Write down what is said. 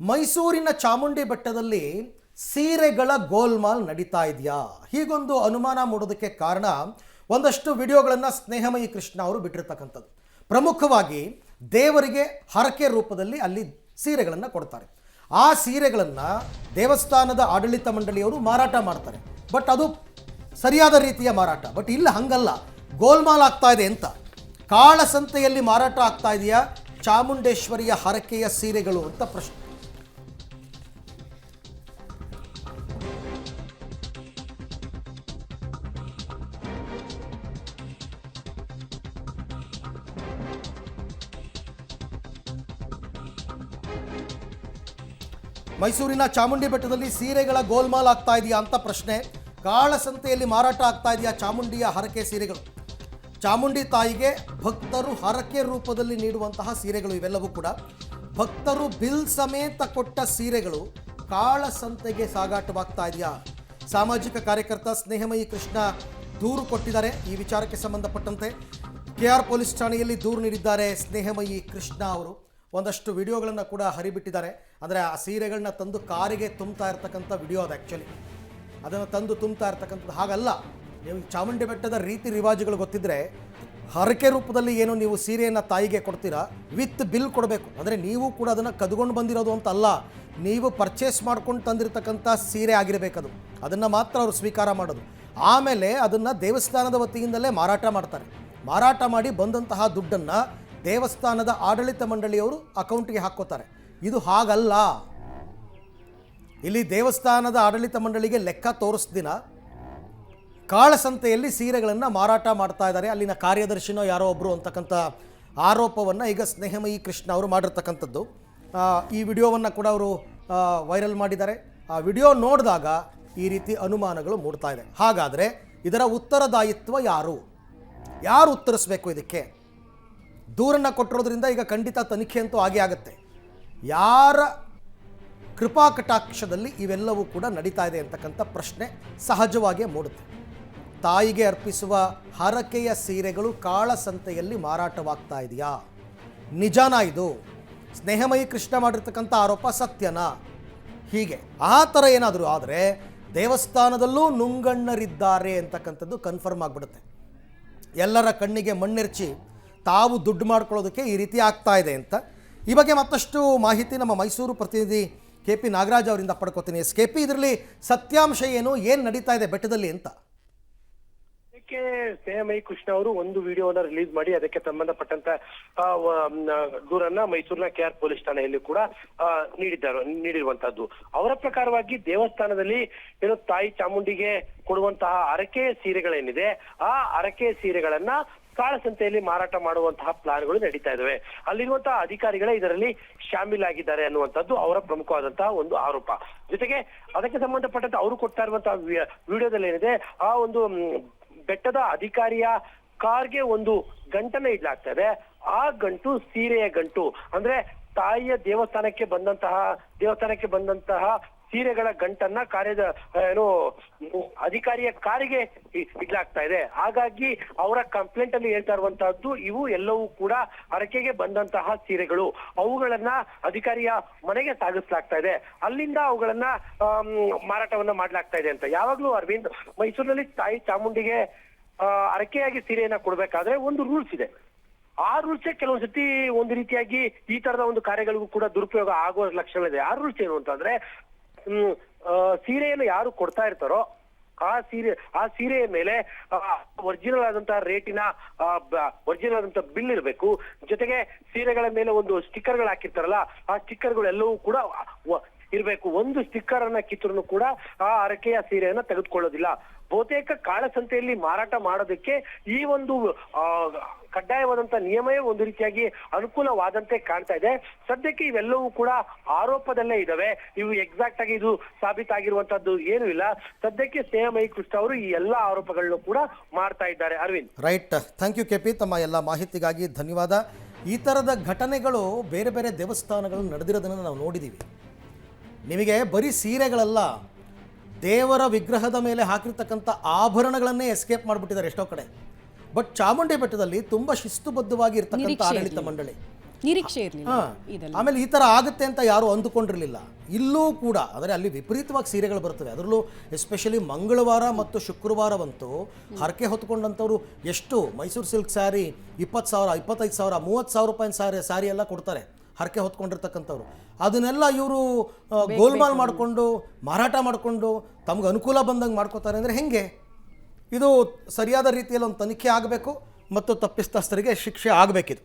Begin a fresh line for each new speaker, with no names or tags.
ಮೈಸೂರಿನ ಚಾಮುಂಡಿ ಬೆಟ್ಟದಲ್ಲಿ ಸೀರೆಗಳ ಗೋಲ್ಮಾಲ್ ನಡೀತಾ ಇದೆಯಾ? ಹೀಗೊಂದು ಅನುಮಾನ ಮೂಡೋದಕ್ಕೆ ಕಾರಣ ಒಂದಷ್ಟು ವಿಡಿಯೋಗಳನ್ನು ಸ್ನೇಹಮಯಿ ಕೃಷ್ಣ ಅವರು ಬಿಟ್ಟಿರ್ತಕ್ಕಂಥದ್ದು. ಪ್ರಮುಖವಾಗಿ ದೇವರಿಗೆ ಹರಕೆ ರೂಪದಲ್ಲಿ ಅಲ್ಲಿ ಸೀರೆಗಳನ್ನು ಕೊಡ್ತಾರೆ. ಆ ಸೀರೆಗಳನ್ನು ದೇವಸ್ಥಾನದ ಆಡಳಿತ ಮಂಡಳಿಯವರು ಮಾರಾಟ ಮಾಡ್ತಾರೆ. ಬಟ್ ಅದು ಸರಿಯಾದ ರೀತಿಯ ಮಾರಾಟ. ಬಟ್ ಇಲ್ಲ, ಹಂಗಲ್ಲ, ಗೋಲ್ಮಾಲ್ ಆಗ್ತಾ ಇದೆ ಅಂತ. ಕಾಳಸಂತೆಯಲ್ಲಿ ಮಾರಾಟ ಆಗ್ತಾ ಇದೆಯಾ ಚಾಮುಂಡೇಶ್ವರಿಯ ಹರಕೆಯ ಸೀರೆಗಳು ಅಂತ ಪ್ರಶ್ನೆ. ಮೈಸೂರಿನ ಚಾಮುಂಡಿ ಬೆಟ್ಟದಲ್ಲಿ ಸೀರೆಗಳ ಗೋಲ್ಮಾಲ್ ಆಗ್ತಾ ಇದೆಯಾ ಅಂತ ಪ್ರಶ್ನೆ. ಕಾಳಸಂತೆಯಲ್ಲಿ ಮಾರಾಟ ಆಗ್ತಾ ಇದೆಯಾ ಚಾಮುಂಡಿಯ ಹರಕೆ ಸೀರೆಗಳು? ಚಾಮುಂಡಿ ತಾಯಿಗೆ ಭಕ್ತರು ಹರಕೆ ರೂಪದಲ್ಲಿ ನೀಡುವಂತಹ ಸೀರೆಗಳು ಇವೆಲ್ಲವೂ ಕೂಡ ಭಕ್ತರು ಬಿಲ್ ಸಮೇತ ಕೊಟ್ಟ ಸೀರೆಗಳು ಕಾಳಸಂತೆಗೆ ಸಾಗಾಟವಾಗ್ತಾ ಇದೆಯಾ? ಸಾಮಾಜಿಕ ಕಾರ್ಯಕರ್ತ ಸ್ನೇಹಮಯಿ ಕೃಷ್ಣ ದೂರು ಕೊಟ್ಟಿದ್ದಾರೆ. ಈ ವಿಚಾರಕ್ಕೆ ಸಂಬಂಧಪಟ್ಟಂತೆ KR ಪೊಲೀಸ್ ಠಾಣೆಯಲ್ಲಿ ದೂರು ನೀಡಿದ್ದಾರೆ ಸ್ನೇಹಮಯಿ ಕೃಷ್ಣ ಅವರು. ಒಂದಷ್ಟು ವಿಡಿಯೋಗಳನ್ನು ಕೂಡ ಹರಿಬಿಟ್ಟಿದ್ದಾರೆ. ಅಂದರೆ ಆ ಸೀರೆಗಳನ್ನ ತಂದು ಕಾರಿಗೆ ತುಂಬ್ತಾ ಇರ್ತಕ್ಕಂಥ ವಿಡಿಯೋ ಅದು. ಆ್ಯಕ್ಚುಲಿ ಅದನ್ನು ತಂದು ತುಂಬ್ತಾ ಇರ್ತಕ್ಕಂಥದ್ದು ಹಾಗಲ್ಲ. ನೀವು ಚಾಮುಂಡಿ ಬೆಟ್ಟದ ರೀತಿ ರಿವಾಜುಗಳು ಗೊತ್ತಿದ್ದರೆ ಹರಕೆ ರೂಪದಲ್ಲಿ ಏನು ನೀವು ಸೀರೆಯನ್ನು ತಾಯಿಗೆ ಕೊಡ್ತೀರಾ, ವಿತ್ ಬಿಲ್ ಕೊಡಬೇಕು. ಅಂದರೆ ನೀವು ಕೂಡ ಅದನ್ನು ಕದ್ಕೊಂಡು ಬಂದಿರೋದು ಅಂತ ಅಲ್ಲ, ನೀವು ಪರ್ಚೇಸ್ ಮಾಡ್ಕೊಂಡು ತಂದಿರತಕ್ಕಂಥ ಸೀರೆ ಆಗಿರಬೇಕದು. ಅದನ್ನು ಮಾತ್ರ ಅವರು ಸ್ವೀಕಾರ ಮಾಡೋದು. ಆಮೇಲೆ ಅದನ್ನು ದೇವಸ್ಥಾನದ ವತಿಯಿಂದಲೇ ಮಾರಾಟ ಮಾಡ್ತಾರೆ. ಮಾರಾಟ ಮಾಡಿ ಬಂದಂತಹ ದುಡ್ಡನ್ನು ದೇವಸ್ಥಾನದ ಆಡಳಿತ ಮಂಡಳಿಯವರು ಅಕೌಂಟಿಗೆ ಹಾಕ್ಕೋತಾರೆ. ಇದು ಹಾಗಲ್ಲ. ಇಲ್ಲಿ ದೇವಸ್ಥಾನದ ಆಡಳಿತ ಮಂಡಳಿಗೆ ಲೆಕ್ಕ ತೋರಿಸ್ದಿನ ಕಾಳಸಂತೆಯಲ್ಲಿ ಸೀರೆಗಳನ್ನು ಮಾರಾಟ ಮಾಡ್ತಾ ಇದ್ದಾರೆ ಅಲ್ಲಿನ ಕಾರ್ಯದರ್ಶಿನೋ ಯಾರೋ ಒಬ್ಬರು ಅಂತಕ್ಕಂಥ ಆರೋಪವನ್ನು ಈಗ ಸ್ನೇಹಮಯಿ ಕೃಷ್ಣ ಅವರು ಮಾಡಿರ್ತಕ್ಕಂಥದ್ದು. ಈ ವಿಡಿಯೋವನ್ನು ಕೂಡ ಅವರು ವೈರಲ್ ಮಾಡಿದ್ದಾರೆ. ಆ ವಿಡಿಯೋ ನೋಡಿದಾಗ ಈ ರೀತಿ ಅನುಮಾನಗಳು ಮೂಡ್ತಾ ಇದೆ. ಹಾಗಾದರೆ ಇದರ ಉತ್ತರದಾಯಿತ್ವ ಯಾರು ಉತ್ತರಿಸಬೇಕು ಇದಕ್ಕೆ? ದೂರನ್ನು ಕೊಟ್ಟಿರೋದ್ರಿಂದ ಈಗ ಖಂಡಿತ ತನಿಖೆ ಅಂತೂ ಆಗೇ ಆಗುತ್ತೆ. ಯಾರ ಕೃಪಾ ಕಟಾಕ್ಷದಲ್ಲಿ ಇವೆಲ್ಲವೂ ಕೂಡ ನಡೀತಾ ಇದೆ ಅಂತಕ್ಕಂಥ ಪ್ರಶ್ನೆ ಸಹಜವಾಗಿಯೇ ಮೂಡುತ್ತೆ. ತಾಯಿಗೆ ಅರ್ಪಿಸುವ ಹರಕೆಯ ಸೀರೆಗಳು ಕಾಳಸಂತೆಯಲ್ಲಿ ಮಾರಾಟವಾಗ್ತಾ ಇದೆಯಾ? ನಿಜಾನಾ ಇದು? ಸ್ನೇಹಮಯಿ ಕೃಷ್ಣ ಮಾಡಿರ್ತಕ್ಕಂಥ ಆರೋಪ ಸತ್ಯನಾ? ಹೀಗೆ ಆ ಥರ ಏನಾದರೂ ಆದರೆ ದೇವಸ್ಥಾನದಲ್ಲೂ ನುಂಗಣ್ಣರಿದ್ದಾರೆ ಅಂತಕ್ಕಂಥದ್ದು ಕನ್ಫರ್ಮ್ ಆಗಿಬಿಡುತ್ತೆ. ಎಲ್ಲರ ಕಣ್ಣಿಗೆ ಮಣ್ಣೆರ್ಚಿ ತಾವು ದುಡ್ಡು ಮಾಡ್ಕೊಳ್ಳೋದಕ್ಕೆ ಈ ರೀತಿ ಆಗ್ತಾ ಇದೆ ಅಂತ. ಈ ಬಗ್ಗೆ ಮತ್ತಷ್ಟು ಮಾಹಿತಿ ನಮ್ಮ ಮೈಸೂರು ಪ್ರತಿನಿಧಿ KP ನಾಗರಾಜ್ ಅವರಿಂದ ಪಡ್ಕೋತೀನಿ. KP, ಇದರಲ್ಲಿ ಸತ್ಯಾಂಶ ಏನು ನಡೀತಾ ಇದೆ ಬೆಟ್ಟದಲ್ಲಿ ಅಂತ?
ಸ್ನೇಹಮಯಿ ಕೃಷ್ಣ ಅವರು ಒಂದು ವಿಡಿಯೋನ ರಿಲೀಸ್ ಮಾಡಿ ಅದಕ್ಕೆ ಸಂಬಂಧಪಟ್ಟಂತ ದೂರನ್ನ ಮೈಸೂರಿನ KR ಪೊಲೀಸ್ ಠಾಣೆಯಲ್ಲಿ ಕೂಡ ನೀಡಿರುವಂತಹದ್ದು. ಅವರ ಪ್ರಕಾರವಾಗಿ ದೇವಸ್ಥಾನದಲ್ಲಿ ಏನು ತಾಯಿ ಚಾಮುಂಡಿಗೆ ಕೊಡುವಂತಹ ಹರಕೆ ಸೀರೆಗಳೇನಿದೆ, ಆ ಹರಕೆ ಸೀರೆಗಳನ್ನ ಕಾಳಸಂತೆಯಲ್ಲಿ ಮಾರಾಟ ಮಾಡುವಂತಹ ಪ್ಲಾನ್ಗಳು ನಡೀತಾ ಇದಾವೆ. ಅಲ್ಲಿರುವಂತಹ ಅಧಿಕಾರಿಗಳೇ ಇದರಲ್ಲಿ ಶಾಮೀಲಾಗಿದ್ದಾರೆ ಅನ್ನುವಂಥದ್ದು ಅವರ ಪ್ರಮುಖವಾದಂತಹ ಒಂದು ಆರೋಪ. ಜೊತೆಗೆ ಅದಕ್ಕೆ ಸಂಬಂಧಪಟ್ಟಂತೆ ಅವರು ಕೊಡ್ತಾ ಇರುವಂತಹ ವಿಡಿಯೋದಲ್ಲಿ ಏನಿದೆ, ಆ ಒಂದು ಬೆಟ್ಟದ ಅಧಿಕಾರಿಯ ಕಾರ್ಗೆ ಒಂದು ಗಂಟನ್ನ ಇಡ್ಲಾಗ್ತಾ ಇದೆ. ಆ ಗಂಟು ಸೀರೆಯ ಗಂಟು, ಅಂದ್ರೆ ತಾಯಿಯ ದೇವಸ್ಥಾನಕ್ಕೆ ಬಂದಂತಹ ಸೀರೆಗಳ ಗಂಟನ್ನ ಕಾರ್ಯದ ಅಧಿಕಾರಿಯ ಕಾರಿಗೆ ಇಡ್ಲಾಗ್ತಾ ಇದೆ. ಹಾಗಾಗಿ ಅವರ ಕಂಪ್ಲೇಂಟ್ ಅಲ್ಲಿ ಹೇಳ್ತಾ ಇರುವಂತಹದ್ದು ಇವು ಎಲ್ಲವೂ ಕೂಡ ಹರಕೆಗೆ ಬಂದಂತಹ ಸೀರೆಗಳು, ಅವುಗಳನ್ನ ಅಧಿಕಾರಿಯ ಮನೆಗೆ ಸಾಗಿಸ್ಲಾಗ್ತಾ ಇದೆ, ಅಲ್ಲಿಂದ ಅವುಗಳನ್ನ ಮಾರಾಟವನ್ನ ಮಾಡ್ಲಾಗ್ತಾ ಇದೆ ಅಂತ. ಯಾವಾಗ್ಲೂ ಅರವಿಂದ್, ಮೈಸೂರಿನಲ್ಲಿ ತಾಯಿ ಚಾಮುಂಡಿಗೆ ಹರಕೆಯಾಗಿ ಸೀರೆಯನ್ನ ಕೊಡ್ಬೇಕಾದ್ರೆ ಒಂದು ರೂಲ್ಸ್ ಇದೆ. ಆ ರೂಲ್ಸೇ ಕೆಲವೊಂದ್ಸತಿ ಒಂದು ರೀತಿಯಾಗಿ ಈ ತರದ ಒಂದು ಕಾರ್ಯಗಳಿಗೂ ಕೂಡ ದುರುಪಯೋಗ ಆಗುವ ಲಕ್ಷಣ ಇದೆ. ಆ ರೂಲ್ಸ್ ಏನು ಅಂತಂದ್ರೆ, ಸೀರೆಯನ್ನು ಯಾರು ಕೊಡ್ತಾ ಇರ್ತಾರೋ ಆ ಸೀರೆಯ ಮೇಲೆ ಒರಿಜಿನಲ್ ಆದಂತಹ ರೇಟಿನ ಒರಿಜಿನಲ್ ಆದಂತಹ ಬಿಲ್ ಇರಬೇಕು. ಜೊತೆಗೆ ಸೀರೆಗಳ ಮೇಲೆ ಒಂದು ಸ್ಟಿಕ್ಕರ್ಗಳು ಹಾಕಿರ್ತಾರಲ್ಲ, ಆ ಸ್ಟಿಕ್ಕರ್ಗಳು ಎಲ್ಲವೂ ಕೂಡ ಇರಬೇಕು. ಒಂದು ಸ್ಟಿಕ್ಕರ್ ಅನ್ನ ಕಿತ್ತರೂ ಕೂಡ ಆ ಹರಕೆಯ ಸೀರೆಯನ್ನ ತೆಗೆದುಕೊಳ್ಳೋದಿಲ್ಲ. ಬಹುತೇಕ ಕಾಳಸಂತೆಯಲ್ಲಿ ಮಾರಾಟ ಮಾಡೋದಕ್ಕೆ ಈ ಒಂದು ಕಡ್ಡಾಯವಾದಂತಹ ನಿಯಮವೇ ಒಂದು ರೀತಿಯಾಗಿ ಅನುಕೂಲವಾದಂತೆ ಕಾಣ್ತಾ ಇದೆ. ಸದ್ಯಕ್ಕೆ ಇವೆಲ್ಲವೂ ಕೂಡ ಆರೋಪದಲ್ಲೇ ಇದಾವೆ. ಇವು ಎಕ್ಸಾಕ್ಟ್ ಆಗಿ ಇದು ಸಾಬೀತಾಗಿರುವಂತದ್ದು ಏನೂ ಇಲ್ಲ. ಸದ್ಯಕ್ಕೆ ಸ್ನೇಹಮಯಿ ಕೃಷ್ಣ ಅವರು ಈ ಎಲ್ಲಾ ಆರೋಪಗಳನ್ನು ಕೂಡ ಮಾಡ್ತಾ ಇದ್ದಾರೆ. Arvind,
right. Thank you KP, ತಮ್ಮ ಎಲ್ಲ ಮಾಹಿತಿಗಾಗಿ ಧನ್ಯವಾದ. ಈ ಥರದ ಘಟನೆಗಳು ಬೇರೆ ಬೇರೆ ದೇವಸ್ಥಾನಗಳು ನಡೆದಿರೋದನ್ನು ನಾವು ನೋಡಿದ್ದೀವಿ. ನಿಮಗೆ ಬರೀ ಸೀರೆಗಳಲ್ಲ, ದೇವರ ವಿಗ್ರಹದ ಮೇಲೆ ಹಾಕಿರ್ತಕ್ಕಂಥ ಆಭರಣಗಳನ್ನೇ ಎಸ್ಕೇಪ್ ಮಾಡಿಬಿಟ್ಟಿದ್ದಾರೆ ಎಷ್ಟೋ ಕಡೆ. ಬಟ್ ಚಾಮುಂಡಿ ಬೆಟ್ಟದಲ್ಲಿ ತುಂಬ ಶಿಸ್ತುಬದ್ಧವಾಗಿ ಇರ್ತಕ್ಕಂಥ ಆಡಳಿತ ಮಂಡಳಿ,
ನಿರೀಕ್ಷೆ ಇರಲಿಲ್ಲ ಇದೆಲ್ಲ.
ಆಮೇಲೆ ಈ ಥರ ಆಗುತ್ತೆ ಅಂತ ಯಾರು ಅಂದುಕೊಂಡಿರಲಿಲ್ಲ. ಇಲ್ಲೂ ಕೂಡ ಆದರೆ ಅಲ್ಲಿ ವಿಪರೀತವಾಗಿ ಸೀರೆಗಳು ಬರ್ತವೆ. ಅದರಲ್ಲೂ ಎಸ್ಪೆಷಲಿ ಮಂಗಳವಾರ ಮತ್ತು ಶುಕ್ರವಾರವಂತೂ ಹರಕೆ ಹೊತ್ಕೊಂಡಂಥವ್ರು ಎಷ್ಟು ಮೈಸೂರು ಸಿಲ್ಕ್ ಸ್ಯಾರಿ 20,000 25,000 30,000 ರೂಪಾಯಿ ಸ್ಯಾರಿ ಎಲ್ಲ ಕೊಡ್ತಾರೆ ಹರಕೆ ಹೊತ್ಕೊಂಡಿರ್ತಕ್ಕಂಥವ್ರು. ಅದನ್ನೆಲ್ಲ ಇವರು ಗೋಲ್ಮಾಲ್ ಮಾಡಿಕೊಂಡು ಮಾರಾಟ ಮಾಡಿಕೊಂಡು ತಮ್ಗೆ ಅನುಕೂಲ ಬಂದಂಗೆ ಮಾಡ್ಕೋತಾರೆ ಅಂದರೆ ಹೆಂಗೆ? ಇದು ಸರಿಯಾದ ರೀತಿಯಲ್ಲಿ ಒಂದು ತನಿಖೆ ಆಗಬೇಕು ಮತ್ತು ತಪ್ಪಿತಸ್ಥರಿಗೆ ಶಿಕ್ಷೆ ಆಗಬೇಕಿದು.